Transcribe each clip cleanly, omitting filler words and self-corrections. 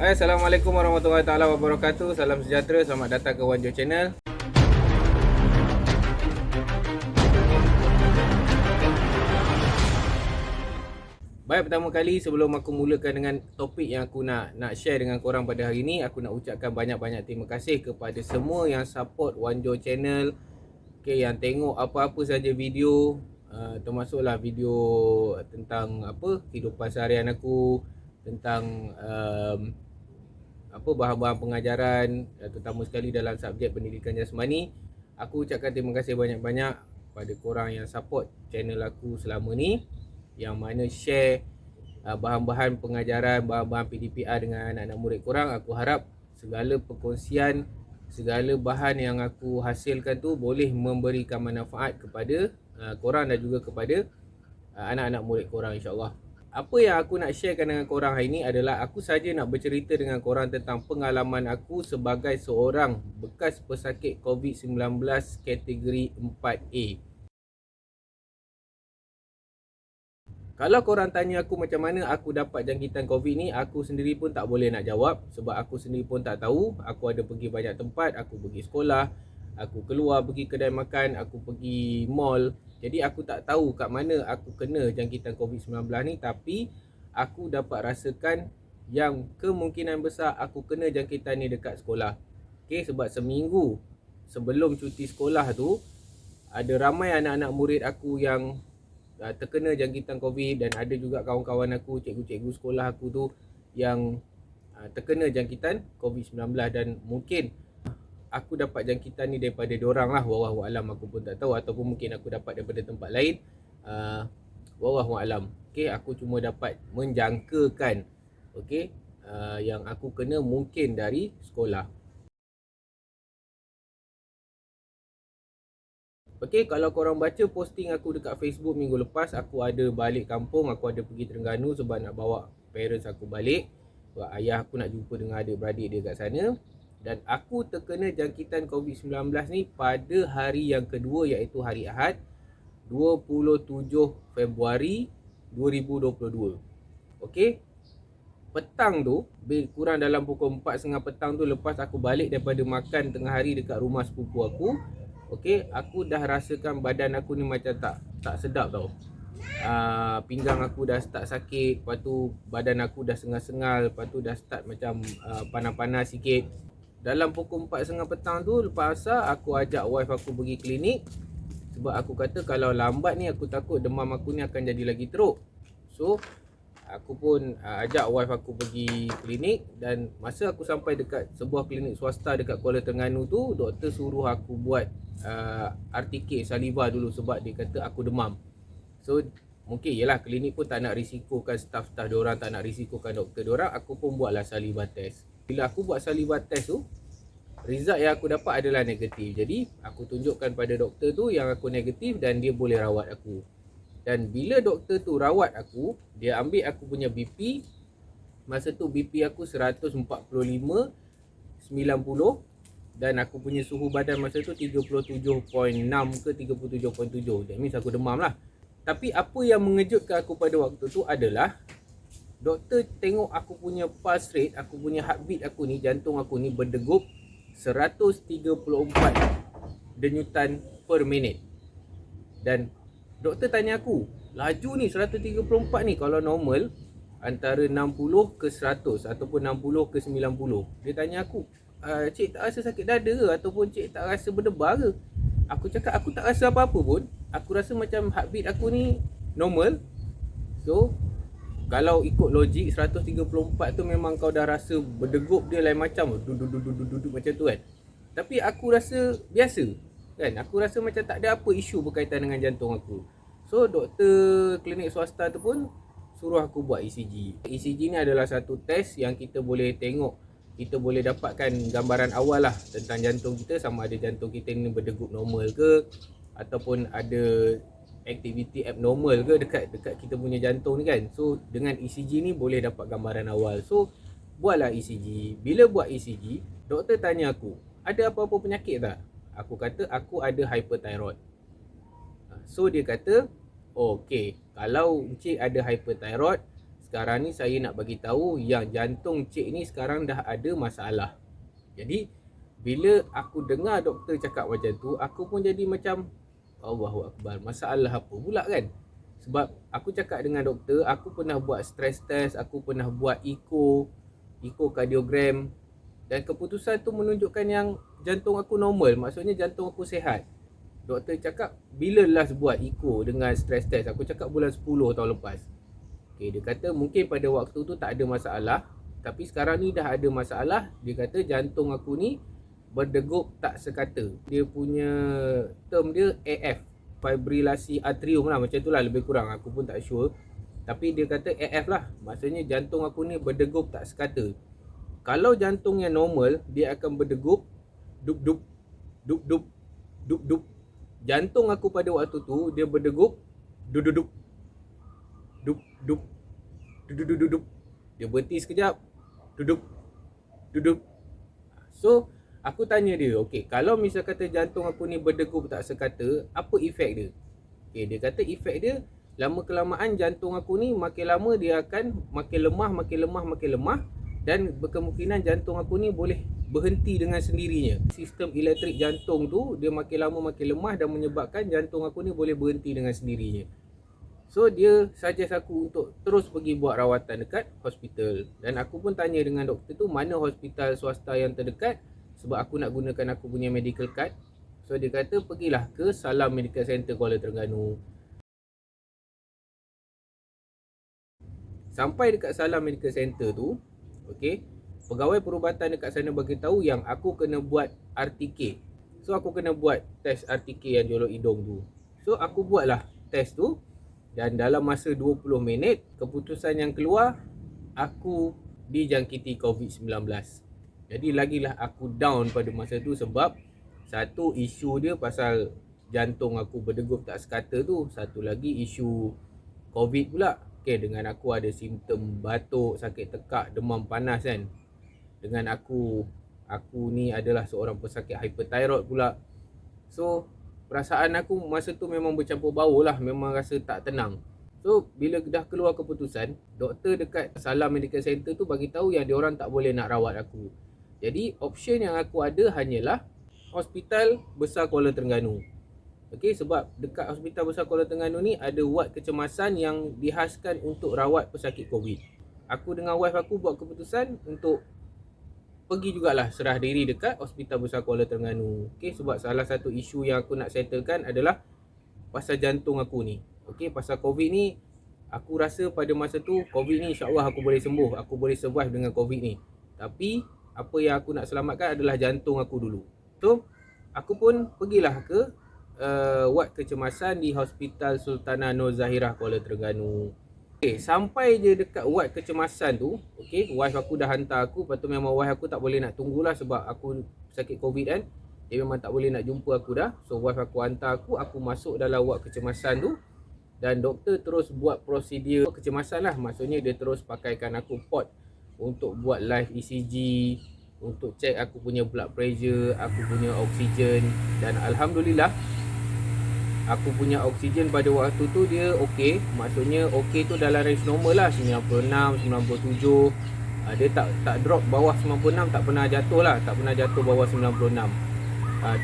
Hai, Assalamualaikum warahmatullahi taala wabarakatuh. Salam sejahtera, selamat datang ke Wanjo Channel. Baik, pertama kali sebelum aku mulakan dengan topik yang aku nak share dengan korang pada hari ini, aku nak ucapkan banyak-banyak terima kasih kepada semua yang support Wanjo Channel. Okay, yang tengok apa-apa saja video, termasuklah video tentang kehidupan seharian aku, tentang bahan-bahan pengajaran, terutama sekali dalam subjek pendidikan jasmani. Aku ucapkan terima kasih banyak-banyak pada korang yang support channel aku selama ni, yang mana share bahan-bahan pengajaran, bahan-bahan PDPR dengan anak-anak murid korang. Aku harap segala perkongsian, segala bahan yang aku hasilkan tu boleh memberikan manfaat kepada korang dan juga kepada anak-anak murid korang, insyaAllah. Apa yang aku nak sharekan dengan korang hari ni adalah aku saja nak bercerita dengan korang tentang pengalaman aku sebagai seorang bekas pesakit COVID-19 kategori 4A. Kalau korang tanya aku macam mana aku dapat jangkitan COVID ni, aku sendiri pun tak boleh nak jawab. Sebab aku sendiri pun tak tahu. Aku ada pergi banyak tempat, aku pergi sekolah, aku keluar pergi kedai makan, aku pergi mall. Jadi aku tak tahu kat mana aku kena jangkitan COVID-19 ni. Tapi aku dapat rasakan yang kemungkinan besar aku kena jangkitan ni dekat sekolah. Okay, sebab seminggu sebelum cuti sekolah tu, ada ramai anak-anak murid aku yang terkena jangkitan COVID, dan ada juga kawan-kawan aku, cikgu-cikgu sekolah aku tu yang terkena jangkitan COVID-19. Dan mungkin aku dapat jangkitan ni daripada diorang lah, wallahu alam, aku pun tak tahu, ataupun mungkin aku dapat daripada tempat lain, wallahu alam. Okay, aku cuma dapat menjangkakan, okay, yang aku kena mungkin dari sekolah. Okay, kalau korang baca posting aku dekat Facebook minggu lepas, aku ada balik kampung, aku ada pergi Terengganu sebab nak bawa parents aku balik. Sebab ayah aku nak jumpa dengan adik-beradik dia kat sana. Dan aku terkena jangkitan COVID-19 ni pada hari yang kedua, iaitu hari Ahad, 27 Februari 2022. Okay, petang tu, kurang dalam pukul 4.30 petang tu, lepas aku balik daripada makan tengah hari dekat rumah sepupu aku, okey, aku dah rasakan badan aku ni macam tak sedap tau. Pinggang aku dah start sakit, lepas tu badan aku dah sengal-sengal, lepas tu dah start macam panas-panas sikit. Dalam pukul 4.30 petang tu, lepas asar, aku ajak wife aku pergi klinik. Sebab aku kata kalau lambat ni aku takut demam aku ni akan jadi lagi teruk. So aku pun ajak wife aku pergi klinik. Dan masa aku sampai dekat sebuah klinik swasta dekat Kuala Terengganu tu, doktor suruh aku buat RTK saliva dulu sebab dia kata aku demam. So mungkin yelah klinik pun tak nak risikokan staff-staff diorang, tak nak risikokan doktor diorang. Aku pun buatlah saliva test. Bila aku buat saliva test tu, result yang aku dapat adalah negatif. Jadi aku tunjukkan pada doktor tu yang aku negatif dan dia boleh rawat aku. Dan bila doktor tu rawat aku, dia ambil aku punya BP. Masa tu BP aku 145/90, dan aku punya suhu badan masa tu 37.6 ke 37.7. That means aku demam lah. Tapi apa yang mengejutkan aku pada waktu tu adalah doktor tengok aku punya pulse rate, aku punya heartbeat aku ni, jantung aku ni berdegup 134 denyutan per minit. Dan doktor tanya aku, laju ni 134 ni kalau normal antara 60 ke 100 ataupun 60 ke 90. Dia tanya aku, cik tak rasa sakit dada ke, ataupun cik tak rasa berdebar ke? Aku cakap aku tak rasa apa-apa pun. Aku rasa macam heartbeat aku ni normal. So kalau ikut logik 134 tu memang kau dah rasa berdegup dia lain macam, duduk macam tu kan. Tapi aku rasa biasa kan. Aku rasa macam tak ada apa isu berkaitan dengan jantung aku. So doktor klinik swasta tu pun suruh aku buat ECG. ECG ni adalah satu test yang kita boleh tengok, kita boleh dapatkan gambaran awal lah tentang jantung kita, sama ada jantung kita ni berdegup normal ke, ataupun ada aktiviti abnormal ke dekat kita punya jantung ni kan. So dengan ECG ni boleh dapat gambaran awal. So buatlah ECG. Bila buat ECG, doktor tanya aku, ada apa-apa penyakit tak? Aku kata aku ada hyperthyroid. So dia kata, okey, kalau encik ada hyperthyroid, sekarang ni saya nak bagi tahu yang jantung cik ni sekarang dah ada masalah. Jadi bila aku dengar doktor cakap macam tu, aku pun jadi macam Allahu Akbar, masalah apa pula kan? Sebab aku cakap dengan doktor, aku pernah buat stress test, aku pernah buat ekokardiogram, dan keputusan tu menunjukkan yang jantung aku normal, maksudnya jantung aku sihat. Doktor cakap, bila last buat eko dengan stress test? Aku cakap bulan 10 tahun lepas. Okay, dia kata mungkin pada waktu tu tak ada masalah, tapi sekarang ni dah ada masalah. Dia kata jantung aku ni berdegup tak sekata. Dia punya term dia AF, fibrilasi atrium lah, macam tu lah lebih kurang, aku pun tak sure. Tapi dia kata AF lah, maksudnya jantung aku ni berdegup tak sekata. Kalau jantung yang normal, dia akan berdegup dup-dup, dup-dup, dup-dup. Jantung aku pada waktu tu, dia berdegup dup-dup, dup-dup, dup-dup. Dia berhenti sekejap, dup-dup, dup-dup. So aku tanya dia, okey, kalau misal kata jantung aku ni berdegup tak sekata, apa efek dia? Okey, dia kata efek dia, lama kelamaan jantung aku ni makin lama dia akan makin lemah, dan berkemungkinan jantung aku ni boleh berhenti dengan sendirinya. Sistem elektrik jantung tu dia makin lama makin lemah dan menyebabkan jantung aku ni boleh berhenti dengan sendirinya. So dia suggest aku untuk terus pergi buat rawatan dekat hospital. Dan aku pun tanya dengan doktor tu mana hospital swasta yang terdekat, sebab aku nak gunakan aku punya medical card. So dia kata pergilah ke Salam Medical Center Kuala Terengganu. Sampai dekat Salam Medical Center tu, okey, pegawai perubatan dekat sana bagi tahu yang aku kena buat RTK. So aku kena buat test RTK yang jolok hidung tu. So aku buatlah test tu, dan dalam masa 20 minit keputusan yang keluar, aku dijangkiti COVID-19. Jadi lagilah aku down pada masa tu, sebab satu isu dia pasal jantung aku berdegup tak sekata tu, satu lagi isu COVID pula. Okay, dengan aku ada simptom batuk, sakit tekak, demam panas kan. Dengan aku ni adalah seorang pesakit hyperthyroid pula. So perasaan aku masa tu memang bercampur bau lah, memang rasa tak tenang. So bila dah keluar keputusan, doktor dekat Salam Medical Center tu bagi tahu yang diorang tak boleh nak rawat aku. Jadi option yang aku ada hanyalah Hospital Besar Kuala Terengganu. Okey, sebab dekat Hospital Besar Kuala Terengganu ni ada ward kecemasan yang dihaskan untuk rawat pesakit COVID. Aku dengan wife aku buat keputusan untuk pergi jugalah serah diri dekat Hospital Besar Kuala Terengganu. Okey, sebab salah satu isu yang aku nak settlekan adalah pasal jantung aku ni. Okey, pasal COVID ni, aku rasa pada masa tu COVID ni insya-Allah aku boleh sembuh, aku boleh survive dengan COVID ni. Tapi apa yang aku nak selamatkan adalah jantung aku dulu. So aku pun pergilah ke ward kecemasan di Hospital Sultanah Nur Zahirah Kuala Terengganu. Okay, sampai je dekat ward kecemasan tu, okay, wife aku dah hantar aku. Lepas tu memang wife aku tak boleh nak tunggulah sebab aku sakit COVID kan. Dia memang tak boleh nak jumpa aku dah. So wife aku hantar aku masuk dalam ward kecemasan tu. Dan doktor terus buat prosedur kecemasan lah. Maksudnya dia terus pakaikan aku port untuk buat live ECG, untuk cek aku punya blood pressure, aku punya oksigen. Dan Alhamdulillah, aku punya oksigen pada waktu tu dia okey. Maksudnya okey tu dalam range normal lah, 96, 97. Dia tak drop bawah 96, tak pernah jatuh lah, tak pernah jatuh bawah 96.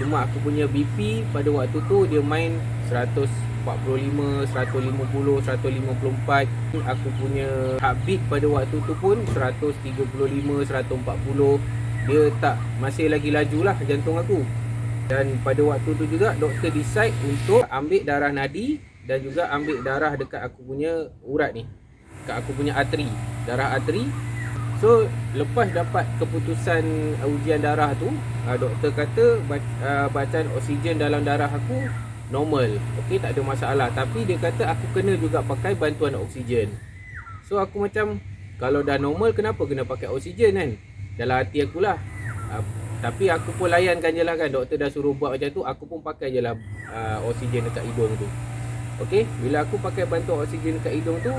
Cuma aku punya BP pada waktu tu dia main 145, 150, 154. Aku punya heartbeat pada waktu tu pun 135, 140. Dia tak, masih lagi laju lah jantung aku. Dan pada waktu tu juga doktor decide untuk ambil darah nadi dan juga ambil darah dekat aku punya urat ni, dekat aku punya arteri, darah arteri. So lepas dapat keputusan ujian darah tu, doktor kata bacaan oksigen dalam darah aku normal, okey, tak ada masalah. Tapi dia kata aku kena juga pakai bantuan oksigen. So aku macam, kalau dah normal kenapa kena pakai oksigen kan? Dalam hati akulah. Tapi aku pun layankan je lah kan, doktor dah suruh buat macam tu, aku pun pakai je lah oksigen dekat hidung tu. Okey, bila aku pakai bantuan oksigen dekat hidung tu,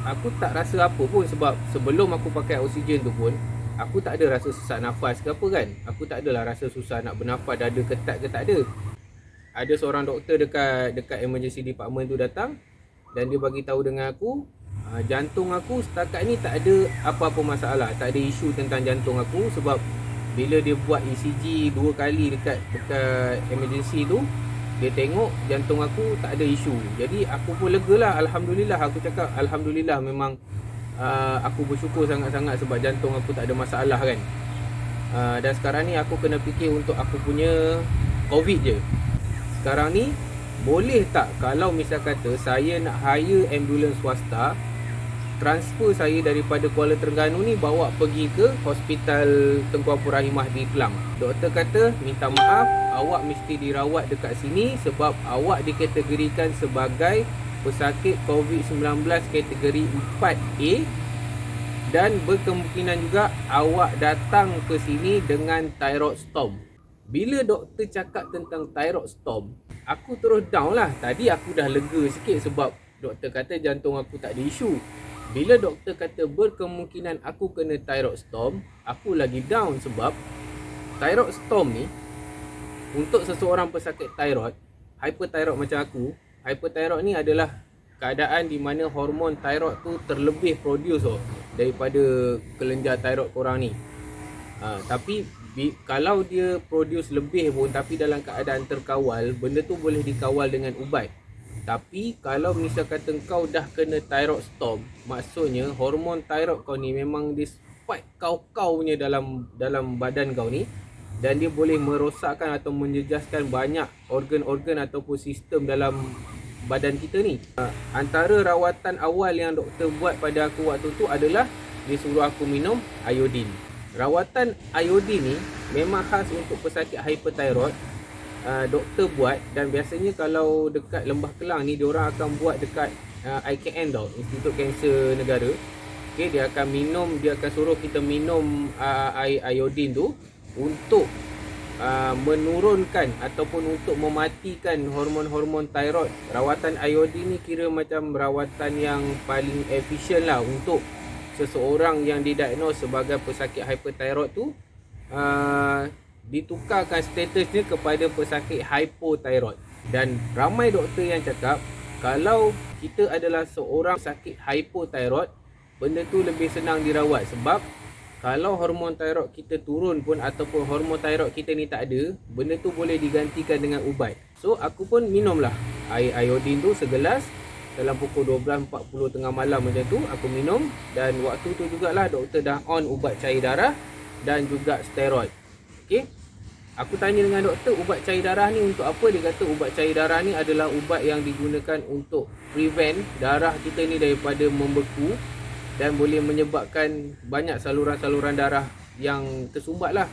aku tak rasa apa pun. Sebab sebelum aku pakai oksigen tu pun, aku tak ada rasa sesak nafas ke apa kan. Aku tak adalah rasa susah nak bernafas, dada ketat ke tak ada. Ada seorang doktor dekat emergency department tu datang, dan dia bagi tahu dengan aku, Jantung aku setakat ni tak ada apa-apa masalah, tak ada isu tentang jantung aku. Sebab bila dia buat ECG 2 kali dekat emergency tu, dia tengok jantung aku tak ada isu. Jadi aku pun lega lah, Alhamdulillah. Aku cakap Alhamdulillah, memang aku bersyukur sangat-sangat sebab jantung aku tak ada masalah kan. Dan sekarang ni aku kena fikir untuk aku punya COVID je. Sekarang ni boleh tak kalau misal kata saya nak hire ambulans swasta, transfer saya daripada Kuala Terengganu ni bawa pergi ke Hospital Tengku Abdul Rahimah di Kelang. Doktor kata minta maaf, awak mesti dirawat dekat sini sebab awak dikategorikan sebagai pesakit COVID-19 kategori 4A dan berkemungkinan juga awak datang ke sini dengan thyroid storm. Bila doktor cakap tentang thyroid storm, aku terus down lah. Tadi aku dah lega sikit sebab doktor kata jantung aku tak ada isu. Bila doktor kata berkemungkinan aku kena thyroid storm, aku lagi down sebab thyroid storm ni untuk seseorang pesakit thyroid, hyperthyroid macam aku, hyperthyroid ni adalah keadaan di mana hormon thyroid tu terlebih produce daripada kelenjar thyroid korang ni. Tapi kalau dia produce lebih pun tapi dalam keadaan terkawal, benda tu boleh dikawal dengan ubat. Tapi kalau misal kata kau dah kena thyroid storm, maksudnya hormon thyroid kau ni memang dia spike kau punya dalam badan kau ni, dan dia boleh merosakkan atau menjejaskan banyak organ-organ ataupun sistem dalam badan kita ni. Antara rawatan awal yang doktor buat pada aku waktu tu adalah dia suruh aku minum iodin. Rawatan iodin ni memang khas untuk pesakit hyperthyroid. Doktor buat, dan biasanya kalau dekat Lembah Kelang ni diorang akan buat dekat IKN tau, Institut Kanser Negara. Okay, dia akan suruh kita minum air iodin tu untuk menurunkan ataupun untuk mematikan hormon-hormon thyroid. Rawatan iodin ni kira macam rawatan yang paling efisien lah untuk seseorang yang didiagnose sebagai pesakit hyperthyroid tu ditukarkan statusnya kepada pesakit hypothyroid. Dan ramai doktor yang cakap kalau kita adalah seorang pesakit hypothyroid, benda tu lebih senang dirawat. Sebab kalau hormon thyroid kita turun pun ataupun hormon thyroid kita ni tak ada, benda tu boleh digantikan dengan ubat. So aku pun minumlah air iodin tu segelas dalam pukul 12.40 tengah malam macam tu aku minum. Dan waktu tu jugalah doktor dah on ubat cair darah dan juga steroid. Okay, aku tanya dengan doktor ubat cair darah ni untuk apa. Dia kata ubat cair darah ni adalah ubat yang digunakan untuk prevent darah kita ni daripada membeku dan boleh menyebabkan banyak saluran-saluran darah yang tersumbat lah.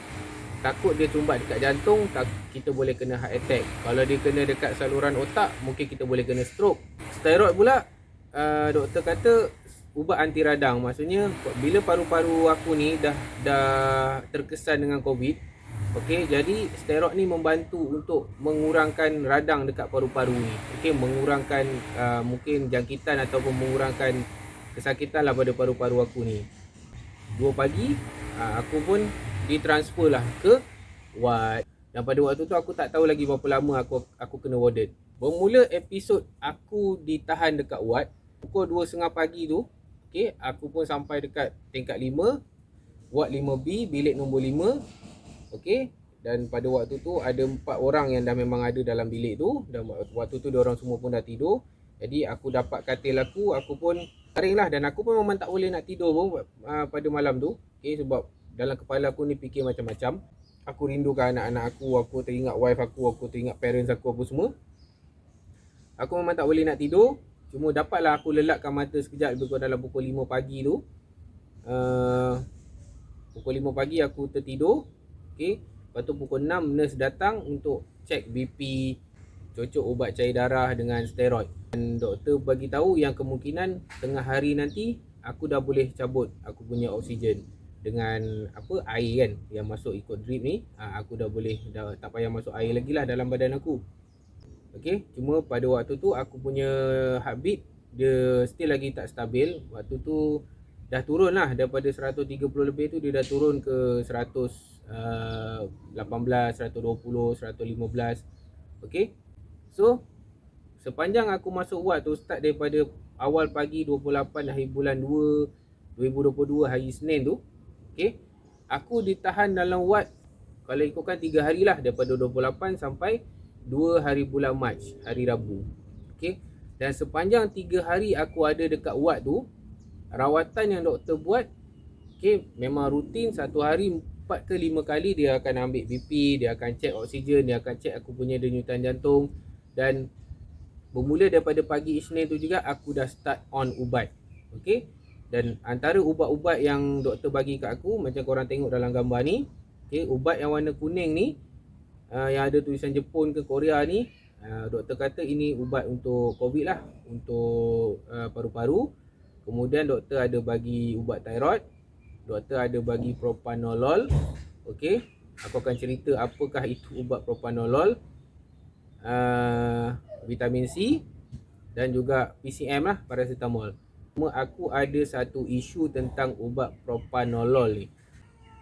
Takut dia sumbat dekat jantung, kita boleh kena heart attack. Kalau dia kena dekat saluran otak, mungkin kita boleh kena stroke. Steroid pula, doktor kata ubat anti radang. Maksudnya bila paru-paru aku ni dah terkesan dengan COVID, okey, jadi steroid ni membantu untuk mengurangkan radang dekat paru-paru ni. Okey, mengurangkan mungkin jangkitan ataupun mengurangkan kesakitan lah pada paru-paru aku ni. 2 pagi aku pun ditransfer lah ke ward. Dan pada waktu tu aku tak tahu lagi berapa lama aku kena warded. Bermula episod aku ditahan dekat ward pukul 2.30 pagi tu. Okey, aku pun sampai dekat tingkat 5, ward 5B, bilik nombor 5. Okey, dan pada waktu tu ada 4 orang yang dah memang ada dalam bilik tu. Dan waktu tu diorang semua pun dah tidur. Jadi aku dapat katil aku pun taring lah. Dan aku pun memang tak boleh nak tidur pun pada malam tu. Okey, sebab dalam kepala aku ni fikir macam-macam. Aku rindukan anak-anak aku teringat wife aku teringat parents aku apa semua. Aku memang tak boleh nak tidur. Cuma dapatlah aku lelapkan mata sekejap lebih kurang dalam pukul 5 pagi tu. Pukul 5 pagi aku tertidur. Okay. Lepas tu pukul 6 nurse datang untuk cek BP, cocok ubat cair darah dengan steroid. Dan doktor bagi tahu yang kemungkinan tengah hari nanti aku dah boleh cabut aku punya oksigen dengan air kan yang masuk ikut drip ni. Aku dah tak payah masuk air lagi lah dalam badan aku. Okay, cuma pada waktu tu aku punya heartbeat dia still lagi tak stabil. Waktu tu dah turun lah daripada 130 lebih tu, dia dah turun ke 118, 120, 115. Okay, so sepanjang aku masuk ward tu, start daripada awal pagi 28 hari bulan 2 2022 hari Isnin tu, okey, aku ditahan dalam ward kalau ikutkan 3 hari lah, daripada 28 sampai 2 hari bulan Mac, hari Rabu. Okey. Dan sepanjang 3 hari aku ada dekat ward tu, rawatan yang doktor buat, okey, memang rutin. Satu hari 4 ke 5 kali dia akan ambil BP, dia akan cek oksigen, dia akan cek aku punya denyutan jantung. Dan bermula daripada pagi Isnin tu juga aku dah start on ubat. Okey. Dan antara ubat-ubat yang doktor bagi kat aku, macam korang tengok dalam gambar ni, okey, ubat yang warna kuning ni, yang ada tulisan Jepun ke Korea ni, doktor kata ini ubat untuk COVID lah, untuk paru-paru. Kemudian doktor ada bagi ubat thyroid, doktor ada bagi propanolol. Okey, aku akan cerita apakah itu ubat propanolol, vitamin C dan juga PCM lah, paracetamol. Cuma aku ada satu isu tentang ubat propanolol ni.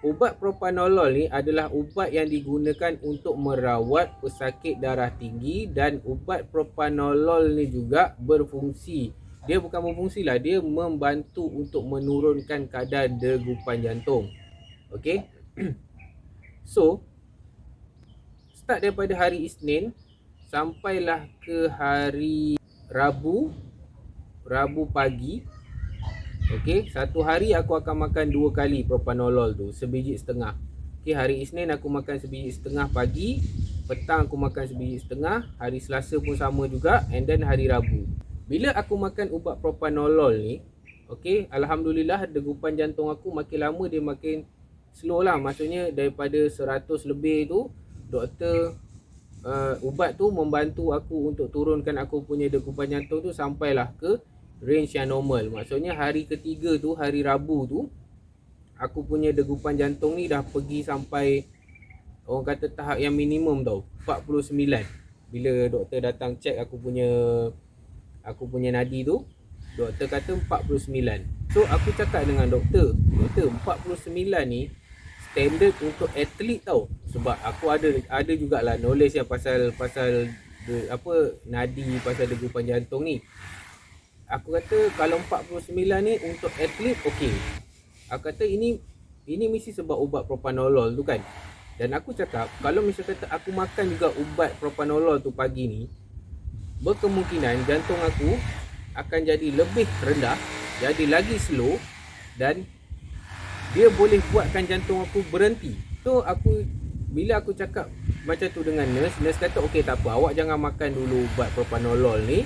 Ubat propanolol ni adalah ubat yang digunakan untuk merawat pesakit darah tinggi, dan ubat propanolol ni juga berfungsi. Dia bukan berfungsi lah, dia membantu untuk menurunkan kadar degupan jantung. Okey. So, start daripada hari Isnin sampailah ke hari Rabu pagi. Okey, satu hari aku akan makan 2 kali propanolol tu, sebiji setengah. Okey, hari Isnin aku makan sebiji setengah pagi, petang aku makan sebiji setengah, hari Selasa pun sama juga, and then hari Rabu. Bila aku makan ubat propanolol ni, okey, alhamdulillah degupan jantung aku makin lama dia makin slow lah. Maksudnya daripada 100 lebih tu, doktor ubat tu membantu aku untuk turunkan aku punya degupan jantung tu sampailah ke range yang normal. Maksudnya hari ketiga tu, hari Rabu tu, aku punya degupan jantung ni dah pergi sampai, orang kata tahap yang minimum tau, 49. Bila doktor datang check aku punya nadi tu, doktor kata 49. So aku cakap dengan doktor, 49 ni standard untuk atlet tau. Sebab aku ada jugalah knowledge yang pasal nadi, pasal degupan jantung ni. Aku kata kalau 49 ni untuk atlet okey. Aku kata ini mesti sebab ubat propanolol tu kan. Dan aku cakap kalau misal kata aku makan juga ubat propanolol tu pagi ni, berkemungkinan jantung aku akan jadi lebih rendah, jadi lagi slow, dan dia boleh buatkan jantung aku berhenti. So bila aku cakap macam tu dengan nurse kata okey, tak apa, awak jangan makan dulu ubat propanolol ni.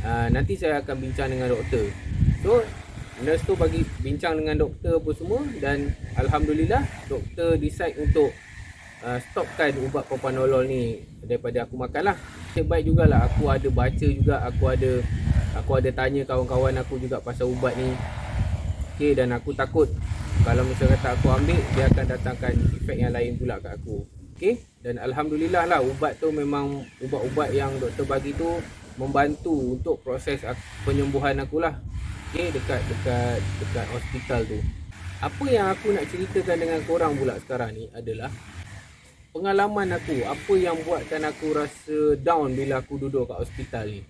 Nanti saya akan bincang dengan doktor. So nurse tu bagi bincang dengan doktor apa semua, dan alhamdulillah doktor decide untuk stopkan ubat propanolol ni daripada aku makan lah. Baik jugalah, aku ada baca juga, aku ada tanya kawan-kawan aku juga pasal ubat ni. Okay, dan aku takut kalau misalnya kata aku ambil, dia akan datangkan efek yang lain pula kat aku. Okay, dan alhamdulillah lah ubat tu memang ubat-ubat yang doktor bagi tu membantu untuk proses penyembuhan aku lah. Okay, dekat hospital tu. Apa yang aku nak ceritakan dengan korang pula sekarang ni adalah pengalaman aku, apa yang buatkan aku rasa down bila aku duduk kat hospital ni.